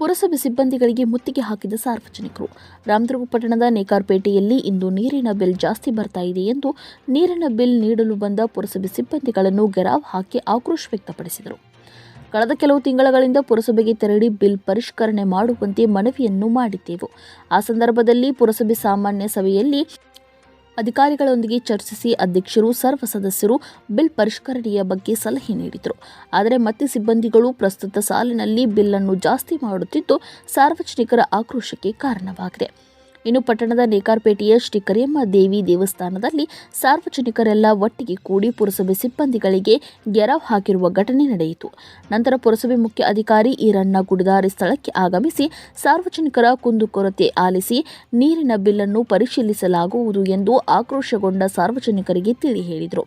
ಪುರಸಭೆ ಸಿಬ್ಬಂದಿಗಳಿಗೆ ಮುತ್ತಿಗೆ ಹಾಕಿದ ಸಾರ್ವಜನಿಕರು. ರಾಮದುರ್ಗ ಪಟ್ಟಣದ ನೇಕಾರಪೇಟೆಯಲ್ಲಿ ಇಂದು ನೀರಿನ ಬಿಲ್ ಜಾಸ್ತಿ ಬರ್ತಾ ಇದೆ ಎಂದು ನೀರಿನ ಬಿಲ್ ನೀಡಲು ಬಂದ ಪುರಸಭೆ ಸಿಬ್ಬಂದಿಗಳನ್ನು ಗೆರಾವ್ ಹಾಕಿ ಆಕ್ರೋಶ ವ್ಯಕ್ತಪಡಿಸಿದರು. ಕಳೆದ ಕೆಲವು ತಿಂಗಳುಗಳಿಂದ ಪುರಸಭೆಗೆ ತೆರಳಿ ಬಿಲ್ ಪರಿಷ್ಕರಣೆ ಮಾಡುವಂತೆ ಮನವಿಯನ್ನು ಮಾಡಿದ್ದೆವು. ಆ ಸಂದರ್ಭದಲ್ಲಿ ಪುರಸಭೆ ಸಾಮಾನ್ಯ ಸಭೆಯಲ್ಲಿ ಅಧಿಕಾರಿಗಳೊಂದಿಗೆ ಚರ್ಚಿಸಿ ಅಧ್ಯಕ್ಷರು, ಸರ್ವ ಸದಸ್ಯರು ಬಿಲ್ ಪರಿಷ್ಕರಣೆಯ ಬಗ್ಗೆ ಸಲಹೆ ನೀಡಿದರು. ಆದರೆ ಮತ್ತೆ ಸಿಬ್ಬಂದಿಗಳು ಪ್ರಸ್ತುತ ಸಾಲಿನಲ್ಲಿ ಬಿಲ್ ಅನ್ನು ಜಾಸ್ತಿ ಮಾಡುತ್ತಿದ್ದು ಸಾರ್ವಜನಿಕರ ಆಕ್ರೋಶಕ್ಕೆ ಕಾರಣವಾಗಿದೆ. ಇನ್ನು ಪಟ್ಟಣದ ನೇಕಾರಪೇಟೆಯ ಶ್ರೀ ಕರಿಯಮ್ಮ ದೇವಿ ದೇವಸ್ಥಾನದಲ್ಲಿ ಸಾರ್ವಜನಿಕರೆಲ್ಲ ಒಟ್ಟಿಗೆ ಕೂಡಿ ಪುರಸಭೆ ಸಿಬ್ಬಂದಿಗಳಿಗೆ ಗೆರಾವ್ ಹಾಕಿರುವ ಘಟನೆ ನಡೆಯಿತು. ನಂತರ ಪುರಸಭೆ ಮುಖ್ಯ ಅಧಿಕಾರಿ ಈರಣ್ಣ ಗುಡದಾರಿ ಸ್ಥಳಕ್ಕೆ ಆಗಮಿಸಿ ಸಾರ್ವಜನಿಕರ ಕುಂದುಕೊರತೆ ಆಲಿಸಿ ನೀರಿನ ಬಿಲ್ ಅನ್ನು ಪರಿಶೀಲಿಸಲಾಗುವುದು ಎಂದು ಆಕ್ರೋಶಗೊಂಡ ಸಾರ್ವಜನಿಕರಿಗೆ ತಿಳಿ ಹೇಳಿದರು.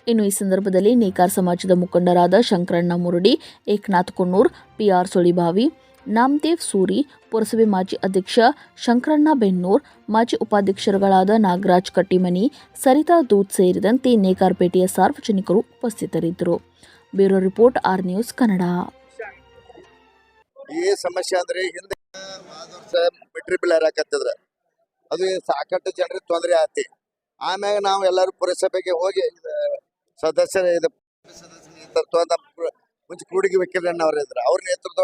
ಇನ್ನು ಈ ಸಂದರ್ಭದಲ್ಲಿ ನೇಕಾರ ಸಮಾಜದ ಮುಖಂಡರಾದ ಶಂಕರಣ್ಣ ಮುರುಡಿ, ಏಕನಾಥ್ ಕೊಣ್ಣೂರ್, ಪಿಆರ್ ಸುಳಿಬಾವಿ, ನಾಮದೇವ್ ಸೂರಿ, ಪುರಸಭೆ ಮಾಜಿ ಅಧ್ಯಕ್ಷ ಶಂಕರಣ್ಣ ಬೆನ್ನೂರ್, ಮಾಜಿ ಉಪಾಧ್ಯಕ್ಷರುಗಳಾದ ನಾಗರಾಜ್ ಕಟ್ಟಿಮನಿ, ಸರಿತಾ ದೂತ್ ಸೇರಿದಂತೆ ನೇಕಾರಪೇಟೆಯ ಸಾರ್ವಜನಿಕರು ಉಪಸ್ಥಿತರಿದ್ದರು. Bureau report, R news Kannada. ಈ ಸಮಸ್ಯೆ ಅಂದ್ರೆ ಹಿಂದೆ ಮೆಟ್ರಿ ಬಿಲ್ ಹಾಕತ್ತಿದ್ರ ಅದು ಸಾಕಷ್ಟು ಜನರಿಗೆ ತೊಂದರೆ ಆತಿ. ಆಮ್ಯಾಗ ನಾವು ಎಲ್ಲರೂ ಪುರಸಭೆಗೆ ಹೋಗಿ ಸದಸ್ಯರ ಮುಂಚೆ ಕೂಡಿಗೆ ವಕೀಲರನ್ನ ಅವ್ರ ಇದ್ರು, ಅವ್ರ ನೇತೃತ್ವ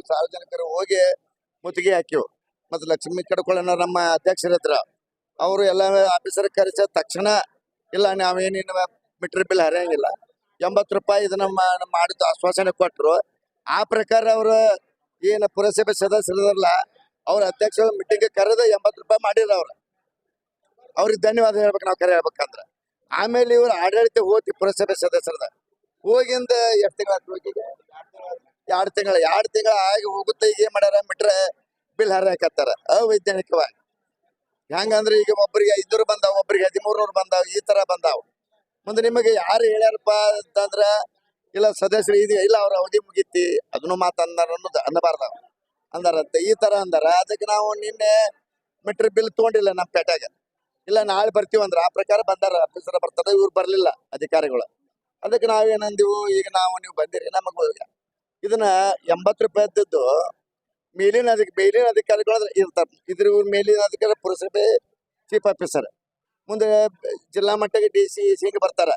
ಸಾರ್ವಜನಿಕರು ಹೋಗಿ ಮುತ್ತಿಗೆ ಹಾಕಿವು. ಮತ್ತು ಲಕ್ಷ್ಮೀ ಕಡ್ಕೊಳ್ಳ ನಮ್ಮ ಅಧ್ಯಕ್ಷರಿದ್ರ, ಅವರು ಎಲ್ಲ ಆಫೀಸರ್ ಕರೆಸ ತಕ್ಷಣ ಇಲ್ಲ ನಾವೇನಿನ ಮೀಟರ್ ಬಿಲ್ ಹರಿಯಂಗಿಲ್ಲ, 80 ರೂಪಾಯಿ ಇದನ್ನ ಮಾಡಿದ್ದು ಆಶ್ವಾಸನೆ ಕೊಟ್ಟರು. ಆ ಪ್ರಕಾರ ಅವರು ಏನು ಪುರಸಭೆ ಸದಸ್ಯರಲ್ಲ ಅವ್ರ ಅಧ್ಯಕ್ಷ ಮೀಟಿಂಗ್ ಕರೆದು 80 ರೂಪಾಯಿ ಮಾಡಿದ್ರು. ಅವ್ರಿಗೆ ಧನ್ಯವಾದ ಹೇಳ್ಬೇಕು ನಾವು ಕರೆ ಹೇಳ್ಬೇಕಂದ್ರೆ. ಆಮೇಲೆ ಇವ್ರು ಆಡಳಿತ ಹೋಗಿ ಪುರಸಭೆ ಸದಸ್ಯರದ ಹೋಗಿಂದ ಎಷ್ಟು ತಿಂಗಳ 2 ತಿಂಗಳ ಆಗಿ ಹೋಗುತ್ತೆ. ಈಗ ಏನ್ ಮಾಡ್ಯಾರ, ಮೀಟರ್ ಬಿಲ್ ಹರಿಯಾಕತ್ತಾರ ಅವೈಜ್ಞಾನಿಕವಾಗಿ. ಹೆಂಗಂದ್ರೆ ಈಗ ಒಬ್ಬರಿಗೆ 500 ಬಂದಾವ, ಒಬ್ಬರಿಗೆ 1300 ಬಂದಾವ, ಈ ತರ ಬಂದಾವ. ಮುಂದೆ ನಿಮಗೆ ಯಾರು ಹೇಳ್ಯಾರಪ್ಪ ಅಂತಂದ್ರ ಇಲ್ಲ ಸದಸ್ಯರು ಇದೆ ಇಲ್ಲ ಅವ್ರ ಅವಧಿ ಮುಗಿತಿ ಅದನ್ನು ಮಾತಂದಾರ ಅನ್ನೋದು ಅನ್ನಬಾರ್ದ ಅಂದಾರಂತೆ, ಈ ತರ ಅಂದಾರ. ಅದಕ್ಕೆ ನಾವು ನಿನ್ನೆ ಮೀಟರ್ ಬಿಲ್ ತಗೊಂಡಿಲ್ಲ ನಮ್ಮ ಪೇಟೆಗೆ, ಇಲ್ಲ ನಾಳೆ ಬರ್ತೀವಂದ್ರ ಆ ಪ್ರಕಾರ ಬಂದಾರ, ಆಫೀಸರ್ ಬರ್ತಾರ, ಇವ್ರು ಬರ್ಲಿಲ್ಲ ಅಧಿಕಾರಿಗಳು. ಅದಕ್ಕೆ ನಾವೇನಂದಿವು, ಈಗ ನೀವು ಬಂದಿರಿ ನಮಗ ಇದನ್ನ 80 ರೂಪಾಯಿ ಇದ್ದದ್ದು ಮೇಲಿನ ಅಧಿಕಾರಿಗಳು ಇರ್ತಾರ. ಇದ್ರ ಮೇಲಿನ ಅಧಿಕಾರಿ ಪುರಸಭೆ ಚೀಫ್ ಆಫೀಸರ್, ಮುಂದೆ ಜಿಲ್ಲಾ ಮಟ್ಟಕ್ಕೆ DC ಹಿಂಗೆ ಬರ್ತಾರ.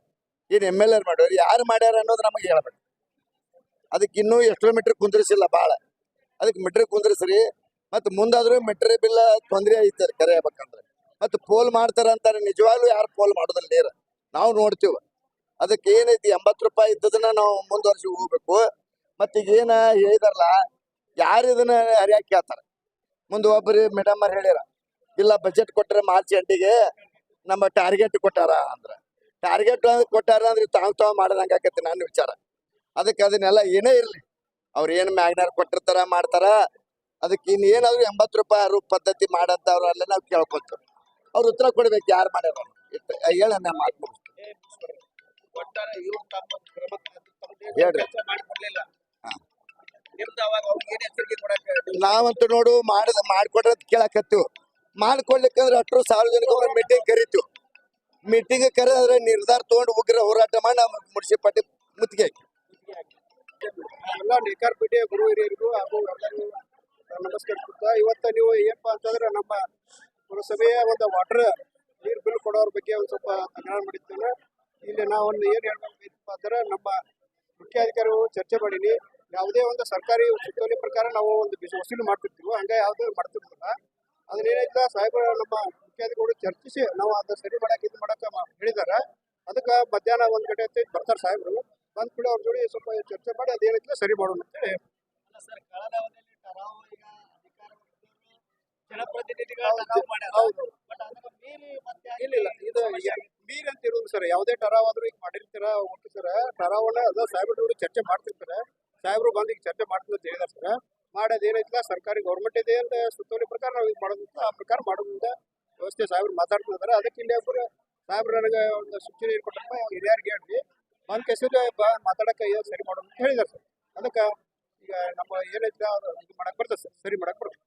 ಏನ್ MLA ಮಾಡೋರು ಯಾರು ಮಾಡ್ಯಾರ ಅನ್ನೋದು ನಮಗೆ ಹೇಳ್ಬೇಕು. ಅದಕ್ಕೆ ಇನ್ನೂ ಎಷ್ಟೋ ಮೀಟರ್ ಕುಂದ್ರಿಸಿಲ್ಲ ಬಾಳ, ಅದಕ್ಕೆ ಮೀಟರ್ ಕುಂದ್ರಿಸ್ರಿ. ಮತ್ ಮುಂದಾದ್ರೂ ಮೀಟರ್ ಬಿಲ್ ತೊಂದರೆ ಐತೆ ಕರೆ ಹೇಳ್ಬೇಕಂದ್ರೆ. ಮತ್ ಪೋಲ್ ಮಾಡ್ತಾರ ಅಂತಾರೆ, ನಿಜವಾಗ್ಲೂ ಯಾರು ಪೋಲ್ ಮಾಡೋದಿಲ್ಲ ನೀರು ನಾವು ನೋಡ್ತೀವಿ. ಅದಕ್ಕೆ ಏನೈತಿ 80 ರೂಪಾಯಿ ಇದ್ದದನ್ನ ನಾವು ಮುಂದುವರ್ಸಿ ಹೋಗ್ಬೇಕು. ಮತ್ತೀಗ ಏನ ಹೇಳಿದಾರಲ್ಲ, ಯಾರು ಇದನ್ನ ಹರಿಯಾಕಿ ಕೇಳ್ತಾರ. ಮುಂದೆ ಒಬ್ಬರು ಮೇಡಮ್ ಅವ್ರು ಹೇಳ್ಯಾರ, ಇಲ್ಲ ಬಜೆಟ್ ಕೊಟ್ಟರೆ ಮಾರ್ಚ್ ಎಂಡಿಗೆ ನಮ್ಮ ಟಾರ್ಗೆಟ್ ಕೊಟ್ಟಾರ ಅಂದ್ರ, ಟಾರ್ಗೆಟ್ ಕೊಟ್ಟಾರ ಅಂದ್ರೆ ತಾವ್ ಮಾಡದಂಗ ಆಕತಿ ನನ್ನ ವಿಚಾರ. ಅದಕ್ಕೆ ಅದನ್ನೆಲ್ಲ ಏನೇ ಇರ್ಲಿ, ಅವ್ರ ಏನ್ ಮ್ಯಾಗ್ನಾರ್ ಕೊಟ್ಟಿರ್ತಾರ ಮಾಡ್ತಾರ. ಅದಕ್ಕೆ ಇನ್ನೇನಾದ್ರು 80 ರೂಪಾಯಿ ಪದ್ಧತಿ ಮಾಡಂತ ಅವ್ರು ಅಲ್ಲೇ ನಾವು ಕೇಳ್ಕೊತೀವಿ. ಅವ್ರು ಉತ್ತರ ಕೊಡ್ಬೇಕು ಯಾರು ಮಾಡ್ಯಾರ ಹೇಳ ಮಾತು ಹೇಳ್ರಿ. ನಾವಂತೂ ನೋಡು ಮಾಡ್ಕೊಡ್ರ ಕೇಳಕತ್ತೀವಿ. ಮಾಡ್ಕೊಡ್ಲಿಕ್ಕಂದ್ರೆ ಅಷ್ಟ್ರು ಸಾರ್ವಜನಿಕ ಮೀಟಿಂಗ್ ಕರಿತೀವಿ. ಮೀಟಿಂಗ್ ಕರೆದ್ರೆ ನಿರ್ಧಾರ ತಗೊಂಡು ಉಗ್ರ ಹೋರಾಟ ಮಾಡಿ ನಾವು ಮುನ್ಸಿಪಾಲಿಟಿ ಮುತ್ತಿಗೆ ಎಲ್ಲ ನೇಕಾರಪೇಟೆಯ ಗುರು ಹಿರಿಯರಿಗೂ ಹಾಗೂ ಎಲ್ಲರಿಗೂ ನಮಸ್ಕರಿಸುತ್ತಾ, ಇವತ್ತು ನೀವು ಏನಪ್ಪಾ ಅಂತಂದ್ರೆ ನಮ್ಮ ಪುರಸಭೆಯ ಒಂದು ವಾಟರ್ ನೀರು ಬಿಲ್ ಕೊಡೋರ ಬಗ್ಗೆ ಒಂದು ಸ್ವಲ್ಪ ತಕರಾರು ಮಾಡಿದ್ದೇನೆ. ಇಲ್ಲಿ ನಾವು ಒಂದು ಏನು ಹೇಳ್ಬೇಕಪ್ಪ ಅಂದ್ರೆ, ನಮ್ಮ ಮುಖ್ಯಾಧಿಕಾರಿಗಳು ಚರ್ಚೆ ಮಾಡೀನಿ. ಯಾವುದೇ ಒಂದು ಸರ್ಕಾರಿ ಸುತ್ತೋಲೆ ಪ್ರಕಾರ ನಾವು ಒಂದು ವಸೂಲಿ ಮಾಡ್ತಿರ್ತೀವಿ, ಹಂಗೆ ಯಾವುದೇ ಮಾಡ್ತಿರ್ತಿಲ್ಲ. ಅದನ್ನೇನೈತ ಸಾಹೇಬರು ನಮ್ಮ ಮುಖ್ಯಾಧಿಕಾರಿಗಳು ಚರ್ಚಿಸಿ ನಾವು ಅದನ್ನ ಸರಿ ಮಾಡಕ್ಕೆ ಇದು ಮಾಡಕ್ಕೆ ಹೇಳಿದಾರೆ. ಅದಕ್ಕೆ ಮಧ್ಯಾಹ್ನ 1 ಗಂಟೆ ಹೊತ್ತಿಗೆ ಬರ್ತಾರೆ ಸಾಹೇಬರು. ಬಂದ ಕೂಡ ಅವ್ರ ಜೋಡಿ ಸ್ವಲ್ಪ ಚರ್ಚೆ ಮಾಡಿ ಅದೇನೈತಿಲ್ಲ ಸರಿ ಮಾಡೋಣ ಅಂತೇಳಿ. ಇಲ್ಲ ಇದು ಮೀರ್ ಅಂತ ಇರೋದು ಸರ್. ಯಾವುದೇ ಟರಾವ್ ಆದ್ರೂ ಈಗ ಮಾಡಿರ್ತಾರ ಒಟ್ಟು ಸರ್. ಟರಾವನ್ನ ಅದ ಸಾಹೇಬ್ರು ಚರ್ಚೆ ಮಾಡ್ತಿರ್ತಾರೆ. ಸಾಹೇಬ್ರು ಬಂದು ಈಗ ಚರ್ಚೆ ಮಾಡ್ತಾರೆ ಅಂತ ಹೇಳಿದಾರೆ ಸರ್. ಮಾಡೋದು ಏನೈತಿಲ್ಲ ಸರ್ಕಾರಿ ಗೌರ್ಮೆಂಟ್ ಇದೆ ಅಂತ ಸುತ್ತೋಲೆ ಪ್ರಕಾರ ನಾವು ಈಗ ಮಾಡೋದಂತ ಆ ಪ್ರಕಾರ ಮಾಡೋದ್ರಿಂದ ವ್ಯವಸ್ಥೆ ಸಾಹೇಬ್ರು ಮಾತಾಡ್ತಿದ್ದಾರೆ. ಅದಕ್ಕೆ ಇಲ್ಲಿ ಒಬ್ಬರು ಸಾಹೇಬ್ರು ನನಗೆ ಒಂದು ಸೂಚನೆ ಕೊಟ್ಟಪ್ಪ ಹಿರಿಯರಿಗೆ ಹೇಳಿ ಬಂದ್ ಕೆಸರು ಮಾತಾಡಕ್ಕೆ ಸರಿ ಮಾಡೋದು ಅಂತ ಹೇಳಿದಾರೆ ಸರ್. ಅದಕ್ಕೆ ಈಗ ನಮ್ಮ ಏನೈತಿಲ್ಲ ಇದು ಮಾಡಕ್ ಬರ್ತದೆ ಸರ್, ಸರಿ ಮಾಡಕ್ ಬರ್ತದೆ.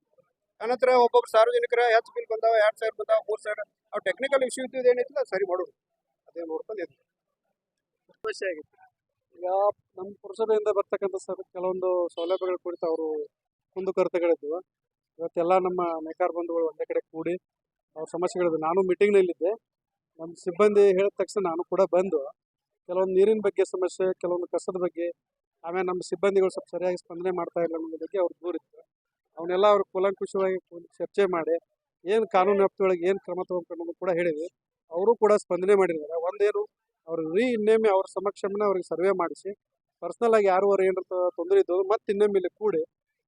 ಅನಂತರ ಒಬ್ಬೊಬ್ರು ಸಾರ್ವಜನಿಕರ ಹೆಚ್ಚು ಬಿಲ್ ಬಂದಾವ, 2000 ಬಂದಾವ, 3000 ಅವ್ರು ಟೆಕ್ನಿಕಲ್ ಇಶ್ಯೂ ಇದ್ದು ಏನೈತಿಲ್ಲ ಸರಿ ಮಾಡೋದು, ಅದೇ ನೋಡ್ಕೊಂಡು ಸಮಸ್ಯೆ ಆಗಿತ್ತು. ಈಗ ನಮ್ಮ ಪುರಸಭೆಯಿಂದ ಬರ್ತಕ್ಕಂಥ ಸರ್ ಕೆಲವೊಂದು ಸೌಲಭ್ಯಗಳ ಕುರಿತು ಅವರು ಕುಂದುಕೊರತೆಗಳಿದ್ವು. ಇವತ್ತೆಲ್ಲ ನಮ್ಮ ನೇಕಾರ ಬಂಧುಗಳು ಒಂದೇ ಕಡೆ ಕೂಡಿ ಅವ್ರ ಸಮಸ್ಯೆಗಳಿದ್ವು. ನಾನು ಮೀಟಿಂಗ್ನಲ್ಲಿದ್ದೆ. ನಮ್ಮ ಸಿಬ್ಬಂದಿ ಹೇಳಿದ ತಕ್ಷಣ ನಾನು ಕೂಡ ಬಂದು ಕೆಲವೊಂದು ನೀರಿನ ಬಗ್ಗೆ ಸಮಸ್ಯೆ, ಕೆಲವೊಂದು ಕಸದ ಬಗ್ಗೆ, ಆಮೇಲೆ ನಮ್ಮ ಸಿಬ್ಬಂದಿಗಳು ಸ್ವಲ್ಪ ಸರಿಯಾಗಿ ಸ್ಪಂದನೆ ಮಾಡ್ತಾ ಇಲ್ಲ ಅನ್ನೋದ್ರ ಬಗ್ಗೆ ಅವ್ರ ದೂರಿತ್ತು. ಅವನ್ನೆಲ್ಲ ಅವ್ರು ಕೂಲಂಕುಷವಾಗಿ ಚರ್ಚೆ ಮಾಡಿ ಏನು ಕಾನೂನು ವ್ಯಾಪ್ತಿಯೊಳಗೆ ಏನು ಕ್ರಮ ತಗೋಬೇಕು ಅನ್ನೋದು ಕೂಡ ಹೇಳಿದ್ವಿ. ಅವರು ಕೂಡ ಸ್ಪಂದನೆ ಮಾಡಿದ್ದಾರೆ. ಒಂದೇನು ಅವ್ರು ಇನ್ನೊಮ್ಮೆ ಅವ್ರ ಸಮಕ್ಷಮನ ಅವ್ರಿಗೆ ಸರ್ವೆ ಮಾಡಿಸಿ ಪರ್ಸ್ನಲ್ ಆಗಿ ಯಾರು ಏನಾರ ತೊಂದರೆ ಇದ್ದವರು ಮತ್ತೆ ಇನ್ನೊಮ್ಮೆ ಇಲ್ಲಿ ಕೂಡಿ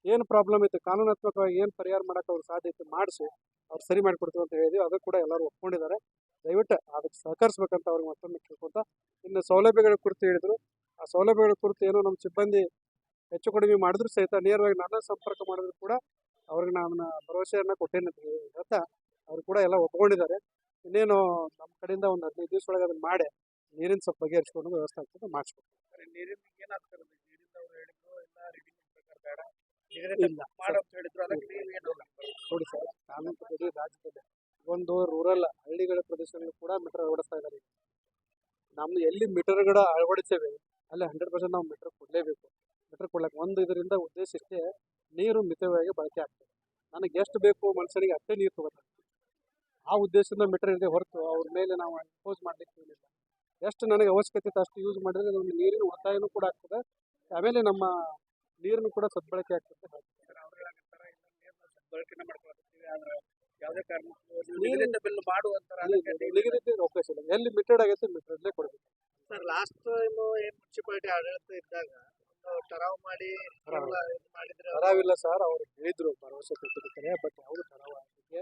ಏನು ಪ್ರಾಬ್ಲಮ್ ಇತ್ತು ಕಾನೂನಾತ್ಮಕವಾಗಿ ಏನು ಪರಿಹಾರ ಮಾಡೋಕೆ ಅವ್ರು ಸಾಧ್ಯ ಇತ್ತು ಮಾಡಿಸಿ ಅವ್ರು ಸರಿ ಮಾಡಿಕೊಡ್ತೀವಿ ಅಂತ ಹೇಳಿದ್ವಿ. ಅದು ಕೂಡ ಎಲ್ಲರೂ ಒಪ್ಕೊಂಡಿದ್ದಾರೆ. ದಯವಿಟ್ಟು ಅದಕ್ಕೆ ಸಹಕರಿಸ್ಬೇಕಂತ ಅವ್ರಿಗೆ ಮತ್ತೊಮ್ಮೆ ಕೇಳ್ಕೊತ, ಇನ್ನು ಸೌಲಭ್ಯಗಳ ಕುರಿತು ಹೇಳಿದ್ರು. ಆ ಸೌಲಭ್ಯಗಳ ಕುರಿತು ಏನೋ ನಮ್ಮ ಸಿಬ್ಬಂದಿ ಹೆಚ್ಚು ಕಡಿಮೆ ಮಾಡಿದ್ರು ಸಹಿತ ನೇರವಾಗಿ ನನ್ನ ಸಂಪರ್ಕ ಮಾಡಿದ್ರು ಕೂಡ ಅವ್ರಿಗೆ ನಾನು ಭರವಸೆಯನ್ನು ಕೊಟ್ಟೇನೆ ಅಂತ ಹೇಳ್ತಾ ಅವ್ರು ಕೂಡ ಎಲ್ಲ ಒಪ್ಕೊಂಡಿದ್ದಾರೆ. ಇನ್ನೇನು ನಮ್ಮ ಕಡೆಯಿಂದ ಒಂದು 15 ದಿವಸ ಒಳಗೆ ಅದನ್ನು ಮಾಡಿ ನೀರಿನ ಸ್ವಲ್ಪ ಬಗೆಹರಿಸ್ಕೊಂಡು ವ್ಯವಸ್ಥೆ ಆಗ್ತದೆ ಮಾಡಿಸ್ಕೊಡ್ತೀವಿ. ನೀರಿನ ಏನಾಗ್ತದೆ ನೀರಿಂದ ಅವ್ರು ಹೇಳಿದ್ರು ಎಲ್ಲ ರೀಡಿಂಗ್ ಪ್ರಕಾರ ಬೇಡ ಇಲ್ಲ ಮಾಡು ಅಂತ ಹೇಳಿದ್ರು. ಅದಕ್ಕೆ ನೀವು ಏನು ನೋಡಿ ಸರ್, ಕಾನೂನು ಪ್ರತಿ ರಾಜ್ಯದಲ್ಲಿ ಒಂದು ರೂರಲ್ ಹಳ್ಳಿಗಳ ಪ್ರದೇಶದಲ್ಲಿ ಕೂಡ ಮೀಟರ್ ಅಳವಡಿಸ್ತಾ ಇದ್ದಾರೆ. ನಮ್ದು ಎಲ್ಲಿ ಮೀಟರ್ಗಳ ಅಳವಡಿಸ್ತೇವೆ ಅಲ್ಲಿ 100% ನಾವು ಮೀಟರ್ ಕೊಡಲೇಬೇಕು. ಮೀಟರ್ ಕೊಡ್ಲಿಕ್ಕೆ ಒಂದು ಇದರಿಂದ ಉದ್ದೇಶ ಇಷ್ಟೇ, ನೀರು ಮಿತವಾಗಿ ಬಳಕೆ ಆಗ್ತದೆ. ನನಗೆ ಎಷ್ಟು ಬೇಕು ಮನುಷ್ಯನಿಗೆ ಅಷ್ಟೇ ನೀರು ತಗೋತಾರೆ. ಆ ಉದ್ದೇಶದಿಂದ ಮೀಟರ್ ಇದೆ ಹೊರತು ಅವ್ರ ಮೇಲೆ ನಾವು ಇಂಪೋಸ್ ಮಾಡ್ಲಿಕ್ಕೆ ಏನಿಲ್ಲ. ಎಷ್ಟು ನನಗೆ ಅವಶ್ಯಕತೆ ಇತ್ತು ಅಷ್ಟು ಯೂಸ್ ಮಾಡಿದ್ರೆ ನಮಗೆ ನೀರಿನ ಉಳಿತಾಯನೂ ಕೂಡ ಆಗ್ತದೆ. ಆಮೇಲೆ ನಮ್ಮ ನೀರನ್ನು ಕೂಡ ಸದ್ಬಳಕೆ ಆಗ್ತದೆ. ಬಳಕೆನ ಮಾಡ್ಕೊಳ್ತೀವಿ. ಆದ್ರೆ ಯಾವುದೇ ಕಾರಣಕ್ಕೂ ನೀರಿನ ಬಿಲ್ ಮಾಡುವಂತರ ನಿಗದಿತ ಅವಕಾಶ ಇಲ್ಲ. ಎಲ್ಲಿ ಮಿಟೆಡ್ ಆಗೈತೆ ಮಿಟರ್ಲೇ ಕೊಡಬೇಕು. ಸರ್, ಲಾಸ್ಟ್ ಟೈಮ್ ಏನು ಮುನ್ಸಿಪಾಲಿಟಿ ಆಡಳಿತ ಇದ್ದಾಗ ಟರಾವ್ ಮಾಡಿ ಮಾಡಿದ್ರೆ ತರಾವಿಲ್ಲ ಸರ್, ಅವ್ರು ಹೇಳಿದ್ರು ಭರವಸೆ ಕೊಟ್ಟಿರ್ತಾರೆ. ಬಟ್ ಯಾವುದು ತರಾವ ಆಗಲಿಕ್ಕೆ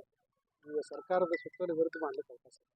ಈಗ ಸರ್ಕಾರದ ಸುತ್ತೋಲೆ ವಿರುದ್ಧ ಮಾಡ್ಲಿಕ್ಕೆ ಅವಕಾಶ ಇಲ್ಲ.